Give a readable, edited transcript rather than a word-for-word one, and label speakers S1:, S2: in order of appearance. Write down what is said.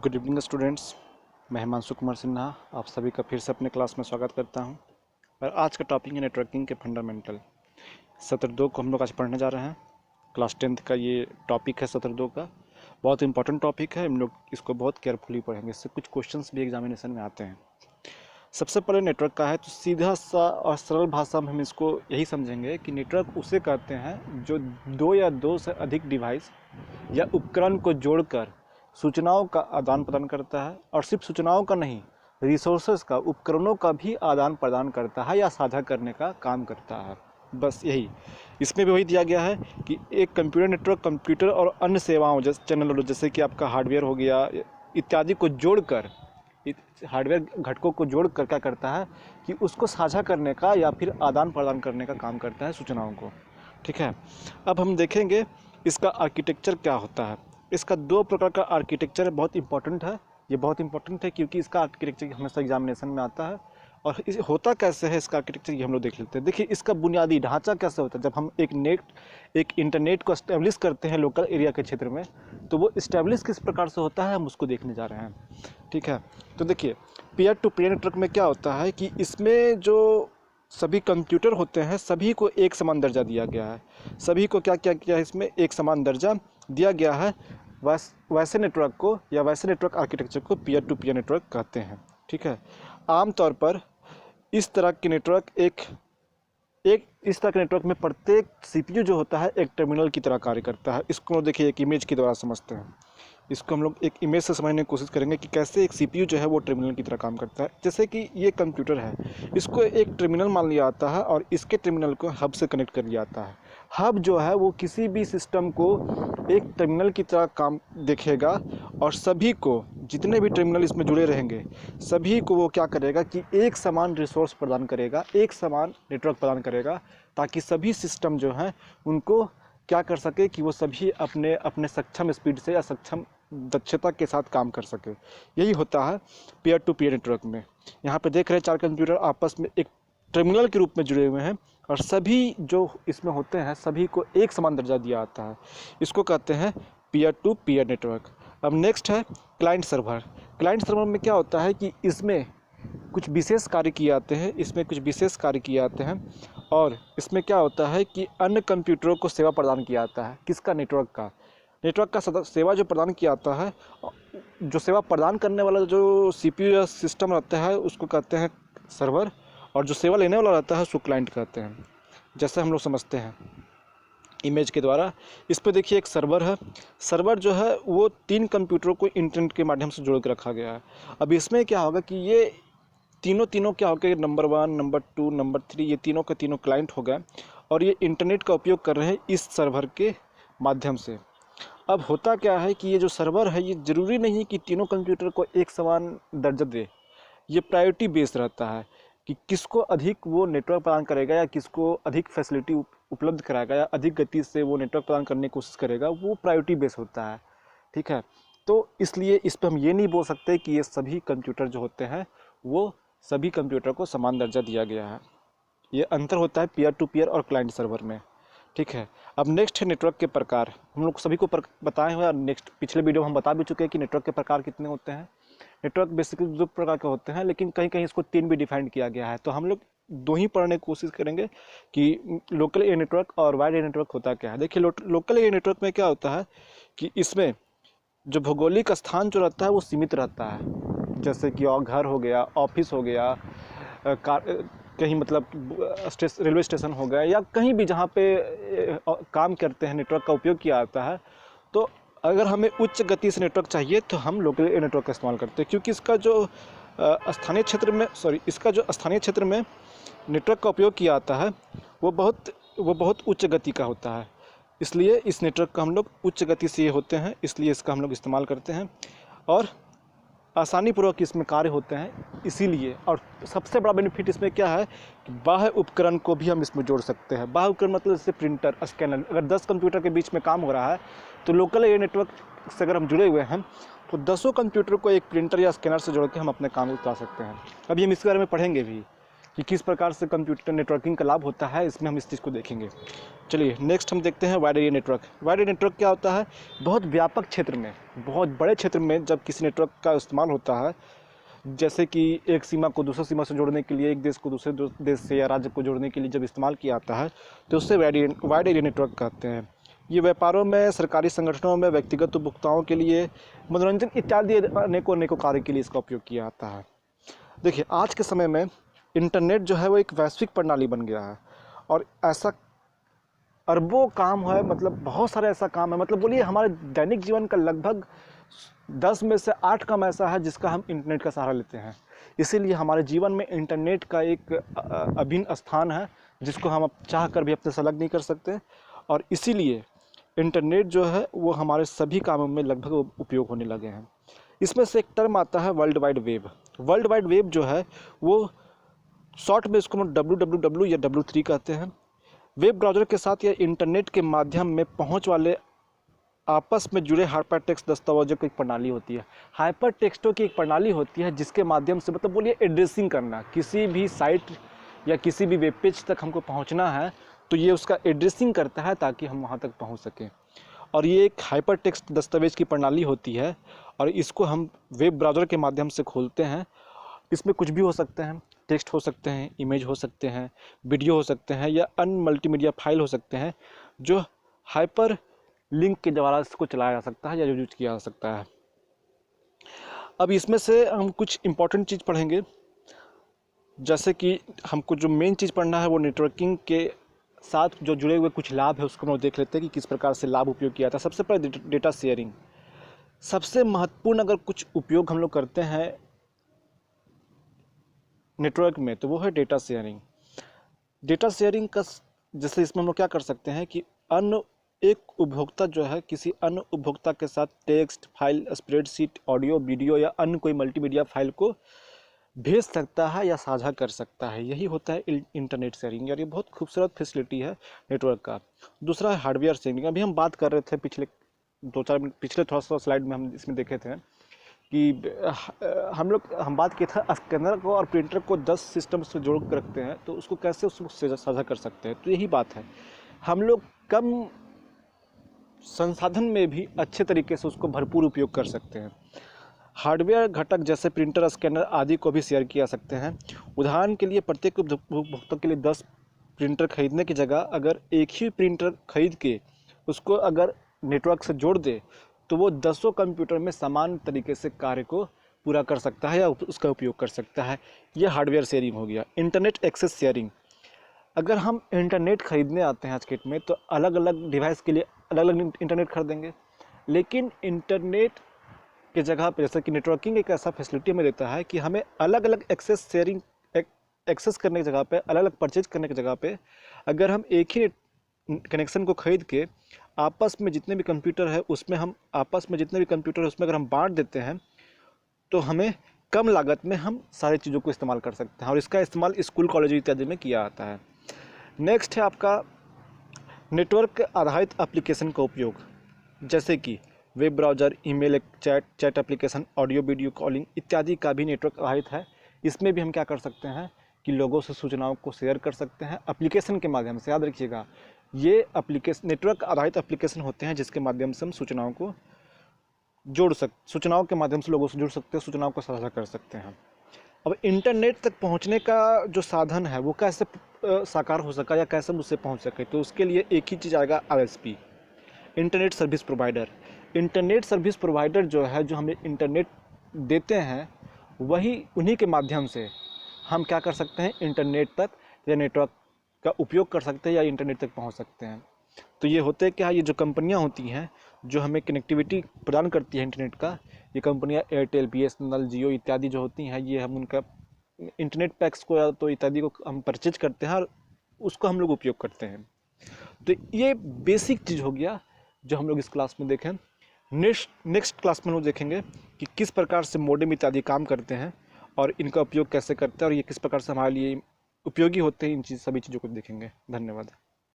S1: Good evening students. मैं हिमांशु कुमार सिन्हा आप सभी का फिर से अपने क्लास में स्वागत करता हूं। और आज का टॉपिक है नेटवर्किंग के फंडामेंटल। सत्र 2 को हम लोग आज पढ़ने जा रहे हैं। क्लास 10th का ये टॉपिक है सत्र 2 का। बहुत इंपॉर्टेंट टॉपिक है, हम लोग इसको बहुत केयरफुली पढ़ेंगे। इससे कुछ क्वेश्चंस भी एग्जामिनेशन में आते हैं। सबसे पहले नेटवर्क का है तो सीधा सा और सरल भाषा में हम इसको यही समझेंगे कि नेटवर्क उसे कहते हैं जो दो या दो से अधिक डिवाइस या उपकरण को जोड़कर सूचनाओं का आदान प्रदान करता है। और सिर्फ सूचनाओं का नहीं, रिसोर्सेज का, उपकरणों का भी आदान प्रदान करता है या साझा करने का काम करता है। बस यही इसमें भी वही दिया गया है कि एक कंप्यूटर नेटवर्क कंप्यूटर और अन्य सेवाओं जैसे चैनल जैसे कि आपका हार्डवेयर हो गया इत्यादि को जोड़कर, हार्डवेयर घटकों को जोड़कर क्या करता है कि उसको साझा करने का या फिर आदान प्रदान करने का काम करता है सूचनाओं को। ठीक है, अब हम देखेंगे इसका आर्किटेक्चर क्या होता है। इसका दो प्रकार का आर्किटेक्चर बहुत इंपॉर्टेंट है। ये बहुत इंपॉर्टेंट है क्योंकि इसका आर्किटेक्चर हमेशा एग्जामिनेशन में आता है। और इस होता कैसे है इसका आर्किटेक्चर, ये हम लोग देख लेते हैं। देखिए इसका बुनियादी ढांचा कैसे होता है। जब हम एक इंटरनेट को एस्टेब्लिश करते हैं लोकल एरिया के क्षेत्र में, तो वो इस्टेब्लिश किस प्रकार से होता है हम उसको देखने जा रहे हैं। ठीक है, तो देखिए पीयर टू पीयर नेटवर्क में क्या होता है कि इसमें जो सभी कंप्यूटर होते हैं सभी को एक समान दर्जा दिया गया है। सभी को क्या क्या किया है, इसमें एक समान दर्जा दिया गया है। वैसे नेटवर्क को या वैसे नेटवर्क आर्किटेक्चर को पीयर टू पीयर नेटवर्क कहते हैं। ठीक है, आमतौर पर इस तरह के नेटवर्क इस तरह के नेटवर्क में प्रत्येक सीपीयू जो होता है एक टर्मिनल की तरह कार्य करता है। इसको देखिए एक इमेज के द्वारा समझते हैं। इसको हम लोग एक इमेज से समझने की कोशिश करेंगे कि कैसे एक सीपीयू जो है वो टर्मिनल की तरह काम करता है। जैसे कि ये कंप्यूटर है, इसको एक टर्मिनल मान लिया जाता है और इसके टर्मिनल को हब से कनेक्ट कर लिया जाता है। हब जो है वो किसी भी सिस्टम को एक टर्मिनल की तरह काम देखेगा और सभी को, जितने भी टर्मिनल इसमें जुड़े रहेंगे, सभी को वो क्या करेगा कि एक समान रिसोर्स प्रदान करेगा, एक समान नेटवर्क प्रदान करेगा, ताकि सभी सिस्टम जो हैं उनको क्या कर सके कि वो सभी अपने अपने सक्षम स्पीड से या सक्षम दक्षता के साथ काम कर सके। यही होता है पीयर टू पीयर नेटवर्क में। यहाँ पे देख रहे हैं 4 कंप्यूटर आपस में एक टर्मिनल के रूप में जुड़े हुए हैं और सभी जो इसमें होते हैं सभी को एक समान दर्जा दिया जाता है। इसको कहते हैं पीयर टू पीयर नेटवर्क। अब नेक्स्ट है क्लाइंट सर्वर। क्लाइंट सर्वर में क्या होता है कि इसमें कुछ विशेष कार्य किए जाते हैं, और इसमें क्या होता है कि अन्य कंप्यूटरों को सेवा प्रदान किया जाता है। किसका? नेटवर्क का सेवा जो प्रदान किया जाता है, जो सेवा प्रदान करने वाला जो सीपीयू या सिस्टम रहता है उसको कहते हैं सर्वर, और जो सेवा लेने वाला रहता है उसको क्लाइंट कहते हैं। जैसे हम लोग समझते हैं इमेज के द्वारा। इस पर देखिए एक सर्वर है। सर्वर जो है वो 3 कंप्यूटरों को इंटरनेट के माध्यम से जोड़ के रखा गया है। अब इसमें क्या होगा कि ये तीनों क्या होगा, नंबर 1, नंबर 2, नंबर 3, ये तीनों के तीनों क्लाइंट हो गए और ये इंटरनेट का उपयोग कर रहे हैं इस सर्वर के माध्यम से। अब होता क्या है कि ये जो सर्वर है ये ज़रूरी नहीं कि तीनों कंप्यूटर को एक समान दर्जा दे। ये प्रायोरिटी बेस्ड रहता है कि किसको अधिक वो नेटवर्क प्रदान करेगा या किसको अधिक फैसिलिटी उपलब्ध कराएगा या अधिक गति से वो नेटवर्क प्रदान करने की कोशिश करेगा, वो प्रायोरिटी बेस्ड होता है। ठीक है, तो इसलिए इस पर हम ये नहीं बोल सकते कि ये सभी कंप्यूटर जो होते हैं वो सभी कंप्यूटर को समान दर्जा दिया गया है। ये अंतर होता है पीयर टू पीयर और क्लाइंट सर्वर में। ठीक है, अब नेक्स्ट है नेटवर्क के प्रकार। हम लोग सभी को बताए हुए, नेक्स्ट पिछले वीडियो में हम बता भी चुके हैं कि नेटवर्क के प्रकार कितने होते हैं। नेटवर्क बेसिकली 2 प्रकार के होते हैं, लेकिन कहीं कहीं इसको 3 भी डिफाइन किया गया है। तो हम लोग 2 ही पढ़ने की कोशिश करेंगे कि लोकल एरिया नेटवर्क और वाइड एरिया नेटवर्क होता क्या है। देखिए लोकल एरिया नेटवर्क में क्या होता है कि इसमें जो भौगोलिक स्थान जो रहता है वो सीमित रहता है। जैसे कि घर हो गया, ऑफिस हो गया, कहीं मतलब रेलवे स्टेशन हो गया, या कहीं भी जहाँ पे काम करते हैं नेटवर्क का उपयोग किया जाता है। तो अगर हमें उच्च गति से नेटवर्क चाहिए तो हम लोकल एरिया नेटवर्क का इस्तेमाल करते हैं, क्योंकि इसका जो स्थानीय क्षेत्र में नेटवर्क का उपयोग किया जाता है वो बहुत उच्च गति का होता है। इसलिए इस नेटवर्क का हम लोग उच्च गति से होते हैं, इसलिए इसका हम लोग इस्तेमाल करते हैं और आसानी पूर्वक इसमें कार्य होते हैं इसीलिए। और सबसे बड़ा बेनिफिट इसमें क्या है कि बाह्य उपकरण को भी हम इसमें जोड़ सकते हैं। बाह्य उपकरण मतलब जैसे प्रिंटर, स्कैनर। अगर 10 कंप्यूटर के बीच में काम हो रहा है तो लोकल एरिया नेटवर्क से अगर हम जुड़े हुए हैं तो 10 कंप्यूटर को एक प्रिंटर या स्कैनर से जोड़ के हम अपने काम को चला सकते हैं। अभी हम इसके बारे में पढ़ेंगे भी कि किस प्रकार से कंप्यूटर नेटवर्किंग का लाभ होता है, इसमें हम इस चीज़ को देखेंगे। चलिए नेक्स्ट हम देखते हैं wide area network. Wide area network क्या होता है? बहुत व्यापक क्षेत्र में, बहुत बड़े क्षेत्र में जब किसी नेटवर्क का इस्तेमाल होता है, जैसे कि एक सीमा को दूसरी सीमा से जोड़ने के लिए, एक देश को दूसरे देश से या राज्य को जोड़ने के लिए जब इस्तेमाल किया जाता है तो उससे वाइड एरिया नेटवर्क कहते हैं। ये व्यापारों में, सरकारी संगठनों में, व्यक्तिगत उपभोक्ताओं के लिए, मनोरंजन इत्यादि अनेकों कार्य के लिए इसका उपयोग किया जाता है। देखिए आज के समय में इंटरनेट जो है वो एक वैश्विक प्रणाली बन गया है और ऐसा अरबों काम है, मतलब बहुत सारे ऐसा काम है, मतलब बोलिए हमारे दैनिक जीवन का लगभग 10 में से 8 काम ऐसा है जिसका हम इंटरनेट का सहारा लेते हैं। इसीलिए हमारे जीवन में इंटरनेट का एक अभिन्न स्थान है जिसको हम अब चाह कर भी अपने से अलग नहीं कर सकते। और इसीलिए इंटरनेट जो है वो हमारे सभी कामों में लगभग उपयोग होने लगे हैं। इसमें से एक टर्म आता है world wide web. World wide web जो है वो शॉर्ट में इसको हम WWW या W3 कहते हैं। वेब ब्राउज़र के साथ या इंटरनेट के माध्यम में पहुंच वाले आपस में जुड़े हाइपरटेक्स्ट दस्तावेजों की एक प्रणाली होती है। हाइपरटेक्स्टों की एक प्रणाली होती है जिसके माध्यम से, मतलब बोलिए एड्रेसिंग करना, किसी भी साइट या किसी भी वेब पेज तक हमको पहुंचना है तो ये उसका एड्रेसिंग करता है ताकि हम वहां तक पहुंच सकें। और ये एक हाइपरटेक्स्ट दस्तावेज की प्रणाली होती है और इसको हम वेब ब्राउज़र के माध्यम से खोलते हैं। इसमें कुछ भी हो सकते हैं, टेक्स्ट हो सकते हैं, इमेज हो सकते हैं, वीडियो हो सकते हैं या अन्य मल्टीमीडिया फाइल हो सकते हैं जो हाइपर लिंक के द्वारा इसको चलाया जा सकता है या यूज किया जा सकता है। अब इसमें से हम कुछ इंपॉर्टेंट चीज़ पढ़ेंगे, जैसे कि हमको जो मेन चीज़ पढ़ना है वो नेटवर्किंग के साथ जो जुड़े हुए कुछ लाभ है उसको हम देख लेते हैं कि किस प्रकार से लाभ उपयोग किया था। सबसे पहले डेटा शेयरिंग। सबसे महत्वपूर्ण अगर कुछ उपयोग हम लोग करते हैं नेटवर्क में तो वो है डेटा शेयरिंग। डेटा शेयरिंग का जैसे इसमें हम लोग क्या कर सकते हैं कि एक उपभोक्ता जो है किसी अन्य उपभोक्ता के साथ text file, spreadsheet, audio, video या अन्य कोई मल्टीमीडिया फाइल को भेज सकता है या साझा कर सकता है। यही होता है इंटरनेट शेयरिंग और ये बहुत खूबसूरत फैसिलिटी है नेटवर्क का। दूसरा है हार्डवेयर शेयरिंग। अभी हम बात कर रहे थे पिछले थोड़ा सा स्लाइड में हम इसमें देखे थे कि हम बात किए थे स्कैनर को और प्रिंटर को 10 सिस्टम से जोड़ कर रखते हैं तो उसको कैसे उसको साझा कर सकते हैं। तो यही बात है, हम लोग कम संसाधन में भी अच्छे तरीके से उसको भरपूर उपयोग कर सकते हैं। हार्डवेयर घटक जैसे प्रिंटर, स्कैनर आदि को भी शेयर किया सकते हैं। उदाहरण के लिए प्रत्येक उपभोक्ता के लिए 10 प्रिंटर खरीदने की जगह अगर एक ही प्रिंटर खरीद के उसको अगर नेटवर्क से जोड़ दे तो वो 10 कंप्यूटर में समान तरीके से कार्य को पूरा कर सकता है या उसका उपयोग कर सकता है। यह हार्डवेयर शेयरिंग हो गया। Internet access sharing. अगर हम इंटरनेट खरीदने आते हैं आज के डेट में तो अलग अलग डिवाइस के लिए अलग अलग इंटरनेट खरीदेंगे, लेकिन इंटरनेट के जगह पे जैसे कि नेटवर्किंग एक ऐसा फैसिलिटी हमें देता है कि हमें अलग अलग एक्सेस करने की जगह पे, अलग अलग परचेज करने की जगह पे अगर हम एक ही कनेक्शन को खरीद के आपस में जितने भी कंप्यूटर है उसमें अगर हम बांट देते हैं तो हमें कम लागत में हम सारी चीज़ों को इस्तेमाल कर सकते हैं और इसका इस्तेमाल स्कूल, कॉलेज इत्यादि में किया जाता है। नेक्स्ट है आपका नेटवर्क आधारित एप्लीकेशन का उपयोग, जैसे कि web browser, email, chat application, audio video calling इत्यादि का भी नेटवर्क आधारित है। इसमें भी हम क्या कर सकते हैं कि लोगों से सूचनाओं को शेयर कर सकते हैं एप्लीकेशन के माध्यम से। याद रखिएगा, ये एप्लीकेशन नेटवर्क आधारित एप्लीकेशन होते हैं जिसके माध्यम से हम सूचनाओं के माध्यम से लोगों से जुड़ सकते हैं, सूचनाओं को साझा कर सकते हैं। अब इंटरनेट तक पहुंचने का जो साधन है वो कैसे साकार हो सका या कैसे मुझसे पहुंच सके, तो उसके लिए एक ही चीज़ आएगा, ISP, internet service provider. Internet service provider जो है, जो हमें इंटरनेट देते हैं, वही उन्हीं के माध्यम से हम क्या कर सकते हैं, इंटरनेट तक या नेटवर्क का उपयोग कर सकते हैं या इंटरनेट तक पहुंच सकते हैं। तो ये होते क्या है, ये जो कंपनियां होती हैं जो हमें कनेक्टिविटी प्रदान करती है इंटरनेट का, ये कंपनियां एयरटेल, BSNL, जियो इत्यादि जो होती हैं, ये हम उनका इंटरनेट पैक्स को या तो इत्यादि को हम परचेज करते हैं और उसको हम लोग उपयोग करते हैं। तो ये बेसिक चीज़ हो गया जो हम लोग इस क्लास में देखें। नेक्स्ट क्लास में हम लोग देखेंगे कि किस प्रकार से मॉडेम इत्यादि काम करते हैं और इनका उपयोग कैसे करते हैं और ये किस प्रकार से हमारे लिए उपयोगी होते हैं। इन सभी चीज़ों को देखेंगे। धन्यवाद।